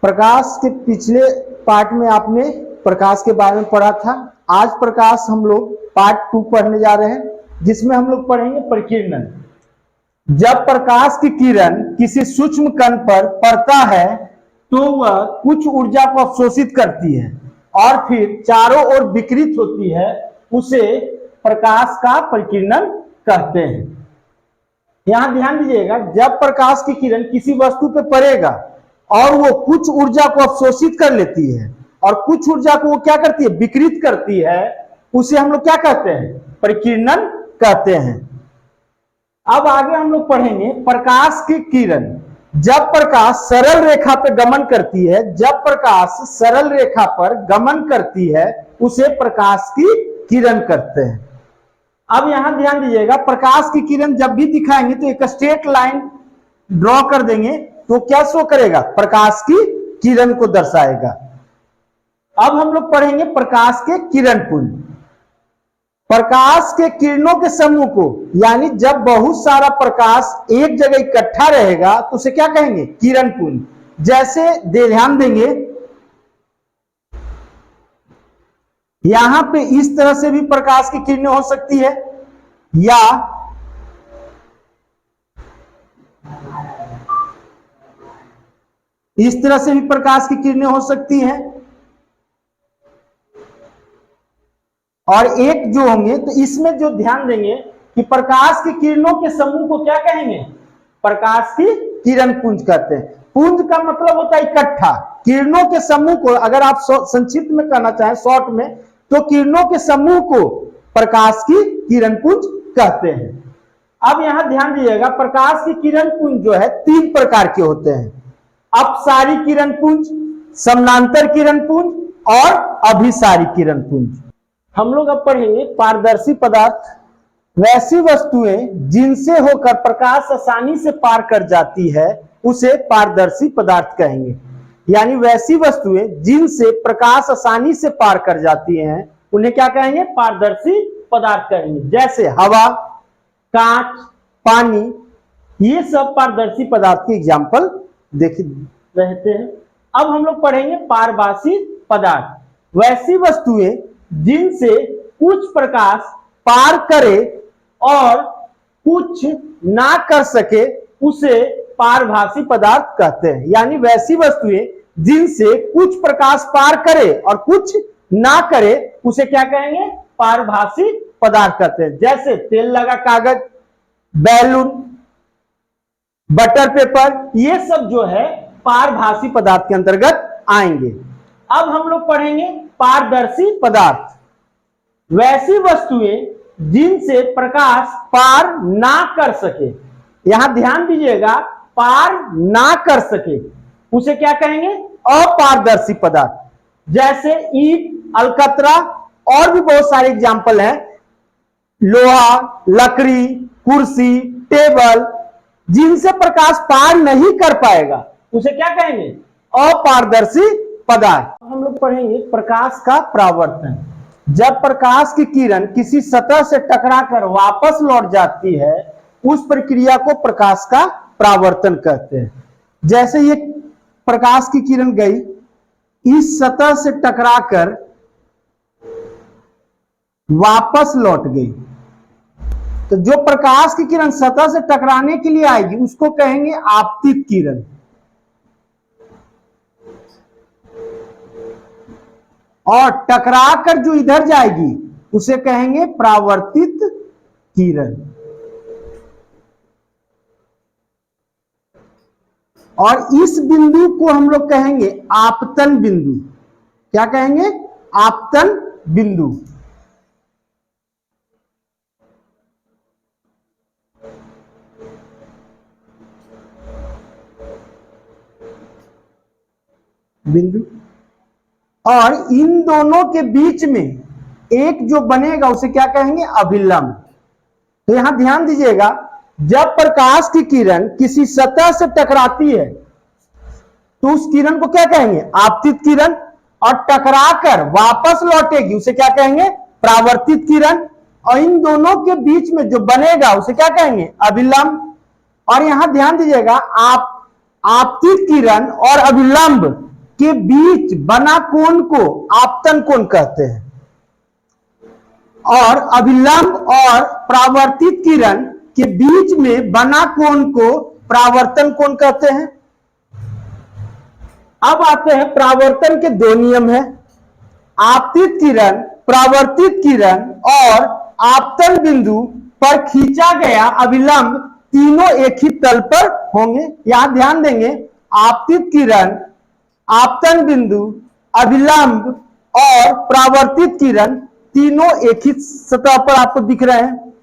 प्रकाश के पिछले पार्ट में आपने प्रकाश के बारे में पढ़ा था। आज प्रकाश हम लोग पार्ट 2 पढ़ने जा रहे हैं, जिसमें हम लोग पढ़ेंगे प्रकीर्णन। जब प्रकाश की किरण किसी सूक्ष्म कण पर पड़ता है तो वह कुछ ऊर्जा को अवशोषित करती है और फिर चारों ओर विकिरित होती है, उसे प्रकाश का प्रकीर्णन कहते हैं। यहां ध्यान दीजिएगा, जब प्रकाश की किरण किसी वस्तु पर पड़ेगा और वो कुछ ऊर्जा को अवशोषित कर लेती है और कुछ ऊर्जा को वो क्या करती है, विकिरित करती है, उसे हम लोग क्या कहते हैं, प्रकीर्णन कहते हैं। अब आगे हम लोग पढ़ेंगे प्रकाश की किरण। जब प्रकाश सरल रेखा पर गमन करती है, जब प्रकाश सरल रेखा पर गमन करती है, उसे प्रकाश की किरण कहते हैं। अब यहां ध्यान दीजिएगा, प्रकाश की किरण जब भी दिखाएंगे तो एक स्ट्रेट लाइन ड्रॉ कर देंगे तो क्या शो करेगा, प्रकाश की किरण को दर्शाएगा। अब हम लोग पढ़ेंगे प्रकाश के किरण पुंज। प्रकाश के किरणों के समूह को, यानी जब बहुत सारा प्रकाश एक जगह इकट्ठा रहेगा तो उसे क्या कहेंगे, किरण पुंज। जैसे ध्यान देंगे, यहां पे इस तरह से भी प्रकाश की किरणें हो सकती है, या इस तरह से भी प्रकाश की किरणें हो सकती हैं, और एक जो होंगे तो इसमें जो ध्यान देंगे कि प्रकाश की किरणों के समूह को क्या कहेंगे, प्रकाश की किरण पुंज कहते हैं। पुंज का मतलब होता है इकट्ठा। किरणों के समूह को अगर आप संक्षिप्त में कहना चाहें, शॉर्ट में, तो किरणों के समूह को प्रकाश की किरण पुंज कहते हैं। अब यहां ध्यान दीजिएगा, प्रकाश की किरण पुंज जो है 3 प्रकार के होते हैं, अपसारी किरण पुंज, समानांतर किरण पुंज और अभिसारी किरण पुंज। हम लोग अब पढ़ेंगे पारदर्शी पदार्थ। वैसी वस्तुएं जिनसे होकर प्रकाश आसानी से पार कर जाती है उसे पारदर्शी पदार्थ कहेंगे। यानी वैसी वस्तुएं जिनसे प्रकाश आसानी से पार कर जाती हैं उन्हें क्या कहेंगे, पारदर्शी पदार्थ कहेंगे। जैसे हवा, कांच, पानी, ये सब पारदर्शी पदार्थ के एग्जाम्पल देख रहते हैं। अब हम लोग पढ़ेंगे पारभासी पदार्थ। वैसी वस्तुएं जिनसे कुछ प्रकाश पार करे और कुछ ना कर सके उसे पारभासी पदार्थ कहते हैं। यानी वैसी वस्तुएं जिनसे कुछ प्रकाश पार करे और कुछ ना करे उसे क्या कहेंगे, पारभासी पदार्थ कहते हैं। जैसे तेल लगा कागज, बैलून, बटर पेपर, ये सब जो है पारभासी पदार्थ के अंतर्गत आएंगे। अब हम लोग पढ़ेंगे पारदर्शी पदार्थ। वैसी वस्तुएं जिनसे प्रकाश पार ना कर सके, यहां ध्यान दीजिएगा, पार ना कर सके उसे क्या कहेंगे, अपारदर्शी पदार्थ। जैसे ईंट, अलकतरा और भी बहुत सारे एग्जाम्पल हैं। लोहा, लकड़ी, कुर्सी, टेबल, जिनसे प्रकाश पार नहीं कर पाएगा उसे क्या कहेंगे, अपारदर्शी पदार्थ। हम लोग पढ़ेंगे प्रकाश का परावर्तन। जब प्रकाश की किरण किसी सतह से टकराकर वापस लौट जाती है उस प्रक्रिया को प्रकाश का परावर्तन कहते हैं। जैसे ये प्रकाश की किरण गई, इस सतह से टकराकर वापस लौट गई, तो जो प्रकाश की किरण सतह से टकराने के लिए आएगी उसको कहेंगे आपतित किरण, और टकराकर जो इधर जाएगी उसे कहेंगे परावर्तित किरण। और इस बिंदु को हम लोग कहेंगे आपतन बिंदु। क्या कहेंगे, आपतन बिंदु। बिंदु। और इन दोनों के बीच में एक जो बनेगा उसे क्या कहेंगे, अभिलंब। तो यहां ध्यान दीजिएगा, जब प्रकाश की किरण किसी सतह से टकराती है तो उस किरण को क्या कहेंगे, आपतित किरण, और टकराकर वापस लौटेगी उसे क्या कहेंगे, परावर्तित किरण। और इन दोनों के बीच में जो बनेगा उसे क्या कहेंगे, अभिलंब। और यहां ध्यान दीजिएगा, आपतित किरण और अभिलंब के बीच बना कोण को आपतन कोण कहते हैं, और अभिलंब और परावर्तित किरण के बीच में बना कोण को परावर्तन कोण कहते हैं। अब आते हैं परावर्तन के दो नियम है, आपतित किरण, परावर्तित किरण और आपतन बिंदु पर खींचा गया अभिलंब तीनों एक ही तल पर होंगे। यहां ध्यान देंगे, आपतित किरण, आपतन बिंदु, अभिलंब और परावर्तित किरण तीनों एक ही सतह पर आपको दिख रहे हैं।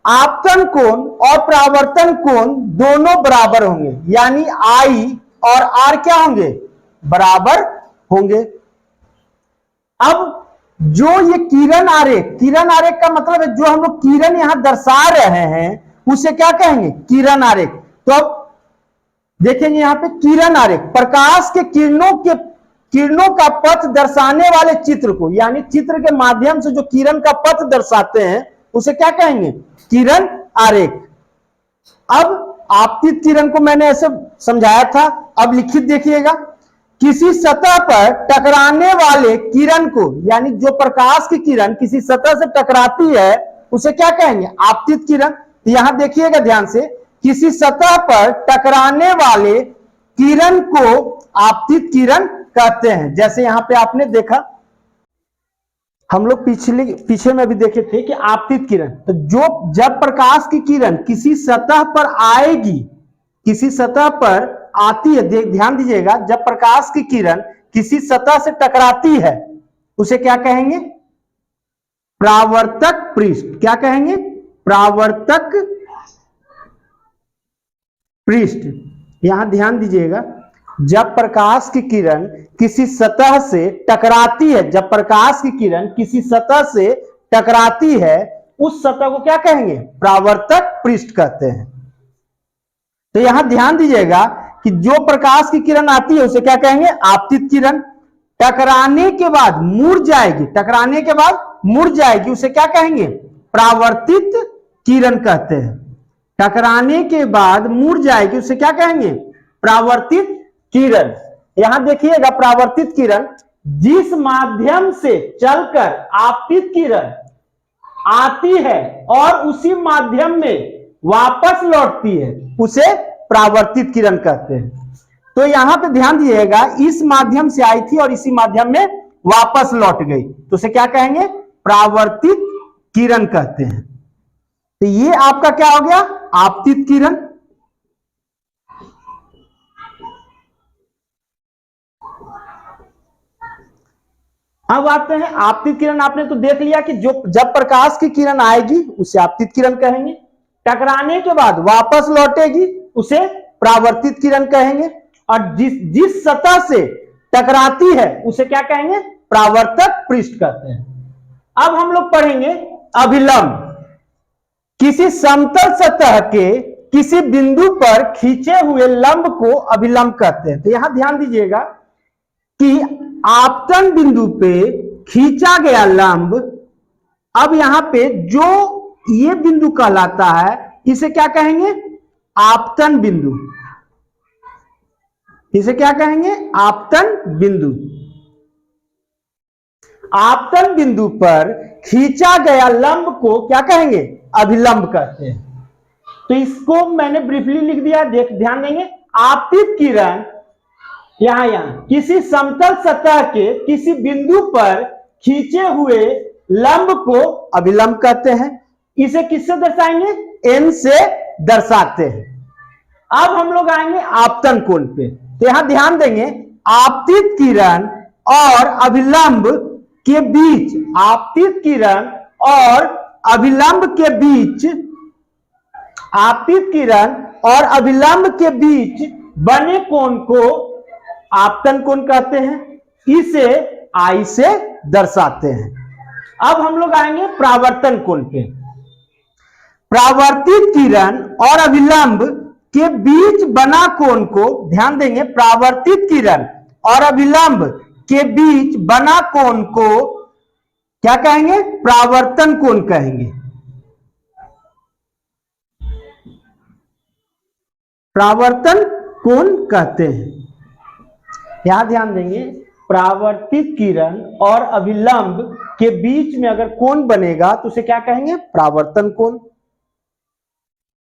आपतन कोण और परावर्तन कोण दोनों बराबर होंगे, यानी आई और आर क्या होंगे, बराबर होंगे। अब जो ये किरण आरेख का मतलब है जो हम लोग किरण यहां दर्शा रहे हैं उसे क्या कहेंगे, किरण आरेख। तो अब देखेंगे यहां पे किरण आरेख, प्रकाश के किरणों का पथ दर्शाने वाले चित्र को, यानी चित्र के माध्यम से जो किरण का पथ दर्शाते हैं उसे क्या कहेंगे, किरण आरेख। अब आपतित किरण को मैंने ऐसे समझाया था, अब लिखित देखिएगा, किसी सतह पर टकराने वाले किरण को, यानी जो प्रकाश की किरण किसी सतह से टकराती है उसे क्या कहेंगे, आपतित किरण। यहां देखिएगा ध्यान से, किसी सतह पर टकराने वाले किरण को आपतित किरण कहते हैं। जैसे यहां पे आपने देखा, हम लोग पीछे में भी देखे थे कि आपतित किरण, तो जब प्रकाश की किरण किसी सतह पर आएगी, किसी सतह पर आती है, ध्यान दीजिएगा, जब प्रकाश की किरण किसी सतह से टकराती है उसे क्या कहेंगे, परावर्तक पृष्ठ। क्या कहेंगे, परावर्तक पृष्ठ। यहां ध्यान दीजिएगा, जब प्रकाश की किरण किसी सतह से टकराती है, जब प्रकाश की किरण किसी सतह से टकराती है उस सतह को क्या कहेंगे, परावर्तक पृष्ठ कहते हैं। तो यहां ध्यान दीजिएगा कि जो प्रकाश की किरण आती है उसे क्या कहेंगे, आपतित किरण। टकराने के बाद मुड़ जाएगी, टकराने के बाद मुड़ जाएगी उसे क्या कहेंगे, परावर्तित किरण कहते हैं। टकराने के बाद मुड़ जाएगी उसे क्या कहेंगे, परावर्तित किरण। यहां देखिएगा, परावर्तित किरण जिस माध्यम से चलकर आपतित किरण आती है और उसी माध्यम में वापस लौटती है उसे परावर्तित किरण कहते हैं। तो यहां पे ध्यान दीजिएगा, इस माध्यम से आई थी और इसी माध्यम में वापस लौट गई तो उसे क्या कहेंगे, परावर्तित किरण कहते हैं। तो ये आपका क्या हो गया, आपतित किरण। अब आते हैं आपतित किरण। आपने तो देख लिया कि जब प्रकाश की किरण आएगी उसे आपतित किरण कहेंगे, टकराने के बाद वापस लौटेगी उसे परावर्तित किरण कहेंगे, और जिस सतह से टकराती है उसे क्या कहेंगे, परावर्तक पृष्ठ कहते हैं। अब हम लोग पढ़ेंगे अभिलंब। किसी समतल सतह के किसी बिंदु पर खींचे हुए लंब को अभिलंब कहते हैं। तो यहां ध्यान दीजिएगा कि आपतन बिंदु पे खींचा गया लंब, अब यहां पे जो ये बिंदु कहलाता है इसे क्या कहेंगे, आपतन बिंदु। इसे क्या कहेंगे, आपतन बिंदु। आपतन बिंदु पर खींचा गया लंब को क्या कहेंगे, अभिलंब कहते हैं। तो इसको मैंने ब्रीफली लिख दिया, ध्यान देंगे, आपतित किरण यहां किसी समतल सतह के किसी बिंदु पर खींचे हुए लंब को अभिलंब कहते हैं। इसे किससे दर्शाएंगे, एन से दर्शाते हैं। अब हम लोग आएंगे आपतन कोण पे। तो यहां ध्यान देंगे, आपतित किरण और अभिलंब के बीच, आपतित किरण और अभिलंब के बीच, आपतित किरण और अभिलंब के बीच बने कोण को आपतन कोण कहते हैं। इसे आई से दर्शाते हैं। अब हम लोग आएंगे परावर्तन कोण पे। परावर्तित किरण और अभिलंब के बीच बना कोण को, ध्यान देंगे, परावर्तित किरण और अभिलंब के बीच बना कोण को क्या कहेंगे, परावर्तन कोण कहेंगे। परावर्तन कोण कहते हैं। यहां ध्यान देंगे, परावर्तित किरण और अभिलंब के बीच में अगर कोण बनेगा तो उसे क्या कहेंगे? परावर्तन कोण।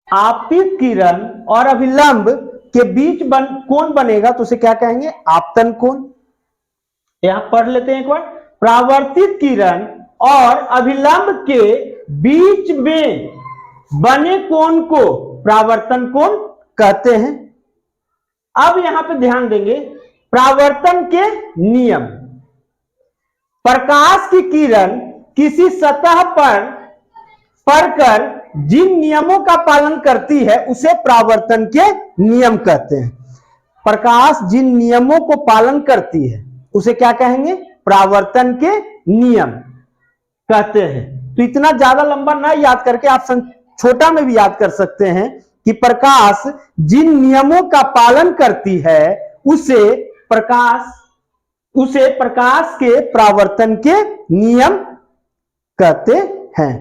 आपतित किरण और अभिलंब के बीच कोण बनेगा तो उसे क्या कहेंगे? आपतन कोण। यहां पढ़ लेते हैं एक बार, परावर्तित किरण और अभिलंब के बीच में बने कोण को परावर्तन कोण कहते हैं। अब यहां पे ध्यान देंगे, परावर्तन के नियम। प्रकाश की किरण किसी सतह पर पड़कर जिन नियमों का पालन करती है उसे परावर्तन के नियम कहते हैं। प्रकाश जिन नियमों को पालन करती है उसे क्या कहेंगे? परावर्तन के नियम कहते हैं। तो इतना ज्यादा लंबा ना याद करके आप छोटा में भी याद कर सकते हैं कि प्रकाश जिन नियमों का पालन करती है उसे प्रकाश के परावर्तन के नियम कहते हैं।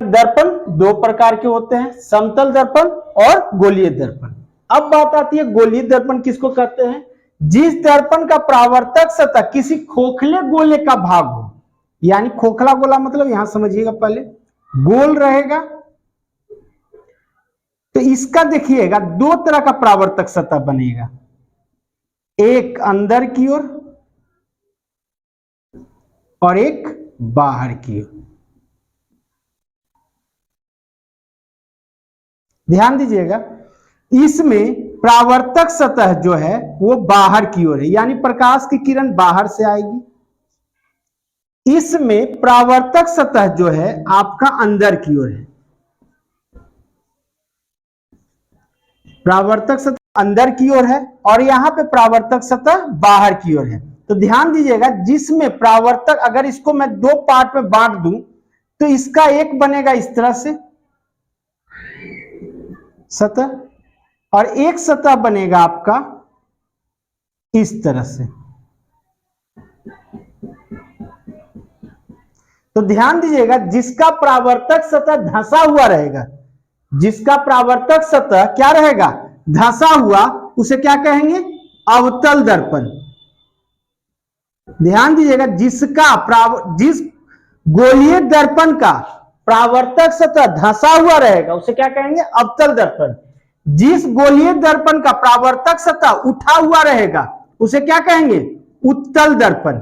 दर्पण दो प्रकार के होते हैं, समतल दर्पण और गोलीय दर्पण। अब बात आती है गोलीय दर्पण किसको कहते हैं? जिस दर्पण का परावर्तक सतह किसी खोखले गोले का भाग हो, यानी खोखला गोला मतलब यहां समझिएगा, पहले गोल रहेगा तो इसका देखिएगा दो तरह का परावर्तक सतह बनेगा, एक अंदर की ओर और एक बाहर की ओर। ध्यान दीजिएगा, इसमें परावर्तक सतह जो है वो बाहर की ओर है, यानी प्रकाश की किरण बाहर से आएगी। इसमें परावर्तक सतह जो है आपका अंदर की ओर है। परावर्तक सतह अंदर की ओर है और यहां पे परावर्तक सतह बाहर की ओर है। तो ध्यान दीजिएगा, जिसमें परावर्तक, अगर इसको मैं दो पार्ट में बांट दूं तो इसका एक बनेगा इस तरह से सतह और एक सतह बनेगा आपका इस तरह से। तो ध्यान दीजिएगा, जिसका परावर्तक सतह धंसा हुआ रहेगा, जिसका परावर्तक सतह क्या रहेगा? धंसा हुआ, उसे क्या कहेंगे? अवतल दर्पण। ध्यान दीजिएगा, जिस गोलीय दर्पण का परावर्तक सतह धंसा हुआ रहेगा उसे क्या कहेंगे? अवतल दर्पण। जिस गोलीय दर्पण का परावर्तक सतह उठा हुआ रहेगा उसे क्या कहेंगे? उत्तल दर्पण।